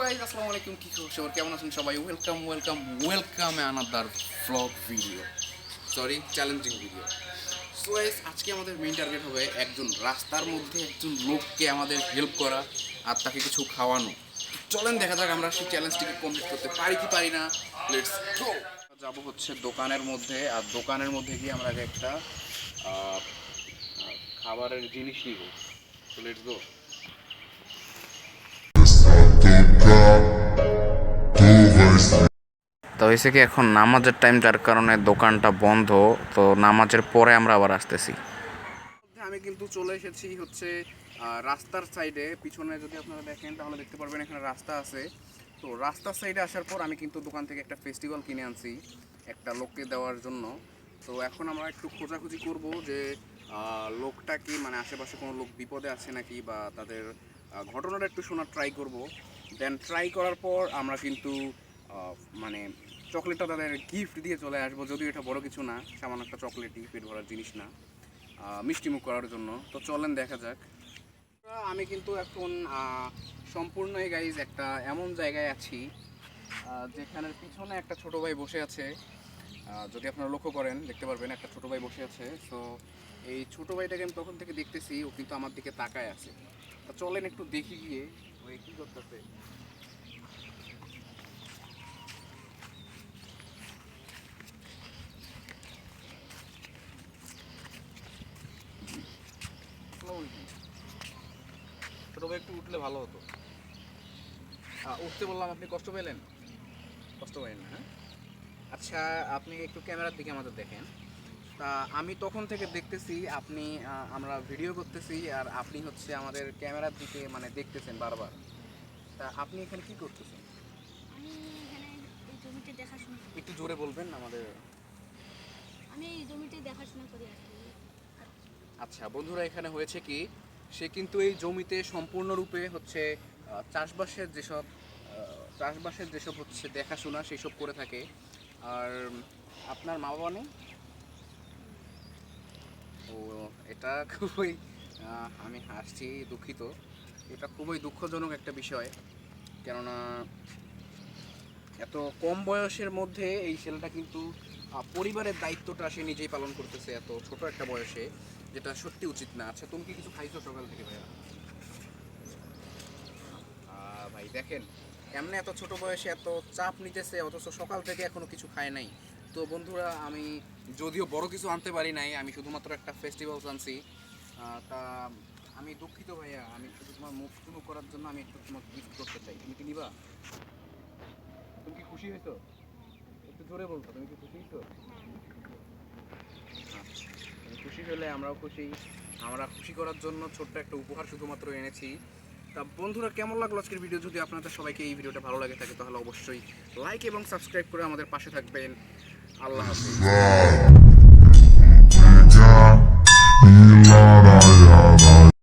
Guys আসসালামু আলাইকুম, কি খবর? কেমন আছেন সবাই? Welcome another blog video, challenging video. So guys, আজকে আমাদের মেইন টার্গেট হবে একজন রাস্তার মধ্যে একজন লোককে আমাদের হেল্প করা আর তাকে কিছু খাওয়ানো। চলেন দেখা যাক আমরা সেই চ্যালেঞ্জটিকে কমপ্লিট করতে পারি কি পারি না। Let's go. যাবো হচ্ছে দোকানের মধ্যে, আর দোকানের মধ্যে গিয়ে আমরা আগে একটা খাবারের জিনিস নিব। So let's go. তো হয়েছে কি, এখন নামাজের টাইম, যার কারণে দোকানটা বন্ধ। তো নামাজের পরে আমরা আবার আসতেছি। আমি কিন্তু চলে এসেছি হচ্ছে রাস্তার সাইডে। পিছনে যদি আপনারা দেখেন তাহলে দেখতে পারবেন এখানে রাস্তা আছে। তো রাস্তার সাইডে আসার পর আমি কিন্তু দোকান থেকে একটা ফেস্টিভ্যাল কিনে আনছি একটা লোককে দেওয়ার জন্য। তো এখন আমরা একটু খোঁজাখুঁজি করব যে লোকটা কি, মানে আশেপাশে কোনো লোক বিপদে আছে নাকি, বা তাদের ঘটনাটা একটু শোনার ট্রাই করব। দেন ট্রাই করার পর আমরা কিন্তু মানে চকলেটটা তাদের গিফট দিয়ে চলে আসবো। যদিও এটা বড় কিছু না, সামান্য একটা চকলেটই, পেট ভরার জিনিস না, মিষ্টিমুখ করার জন্য। তো চলেন দেখা যাক। আমি কিন্তু এখন সম্পূর্ণই গাইজ একটা এমন জায়গায় আছি যেখানের পিছনে একটা ছোট ভাই বসে আছে। যদি আপনারা লক্ষ্য করেন দেখতে পারবেন একটা ছোট ভাই বসে আছে। সো এই ছোট ভাইটাকে আমি তখন থেকে দেখতেছি, ও কিন্তু আমার দিকে তাকায় আছে। তো চলেন একটু দেখি গিয়ে ও কী করতেছে। ছোট ভাই একটু উঠলে ভালো হতো। উঠতে বললাম, আপনি কষ্ট পেলেন? কষ্ট পাইলেন না? হ্যাঁ, আচ্ছা, আপনি একটু ক্যামেরার দিকে আমাদের দেখেন। তা আমি তখন থেকে দেখতেছি আপনি, আমরা ভিডিও করতেছি আর আপনি হচ্ছে আমাদের ক্যামেরার দিকে মানে দেখতেছেন বারবার। তা আপনি এখানে কি করতেছেন? আমি এখানে এই জমিতে দেখাশোনা করি। একটু জোরে বলবেন আমাদের। আমি এই জমিতে দেখাশোনা করি আর কি। আচ্ছা বন্ধুরা, এখানে হয়েছে কি, সে কিন্তু এই জমিতে সম্পূর্ণরূপে হচ্ছে চাষবাসের যেসব হচ্ছে দেখাশোনা সেই সব করে থাকে। আর আপনার মা বাবা নেই? ও, এটা খুবই আমি হাসছি, দুঃখিত। এটা খুবই দুঃখজনক একটা বিষয়, কেননা এত কম বয়সের মধ্যে এই ছেলেটা কিন্তু পরিবারের দায়িত্বটা সে নিজেই পালন করতেছে এত ছোট একটা বয়সে, যেটা সত্যি উচিত না। আচ্ছা, তুমি কি কিছু খাইছো সকাল থেকে ভাইয়া? ভাই দেখেন, এমনি এত ছোট বয়সে এত চাপ নিতেছে, অথচ সকাল থেকে এখনো কিছু খায় নাই। তো বন্ধুরা, আমি যদিও বড় কিছু আনতে পারি নাই, আমি শুধুমাত্র একটা ফেস্টিভ্যাল আনছি। তা আমি দুঃখিত ভাইয়া, আমি শুধু তোমার মুখ চুমু করার জন্য আমি একটু তোমাকে গিফট করতে চাই। তুমি কি নিবা? তুমি কি খুশি হয়েছো? একটু জোরে বলতো, তুমি কি খুশি হয়েছো? আচ্ছা, তুমি খুশি হলে আমরাও খুশি। আমরা খুশি করার জন্য ছোট্ট একটা উপহার শুধুমাত্র এনেছি। তা বন্ধুরা, কেমন লাগলো আজকের ভিডিও? যদি আপনাদের সবাইকে এই ভিডিওটা ভালো লাগে থাকে তাহলে অবশ্যই লাইক এবং সাবস্ক্রাইব করে আমাদের পাশে থাকবেন। আল্লাহ হাফেজ।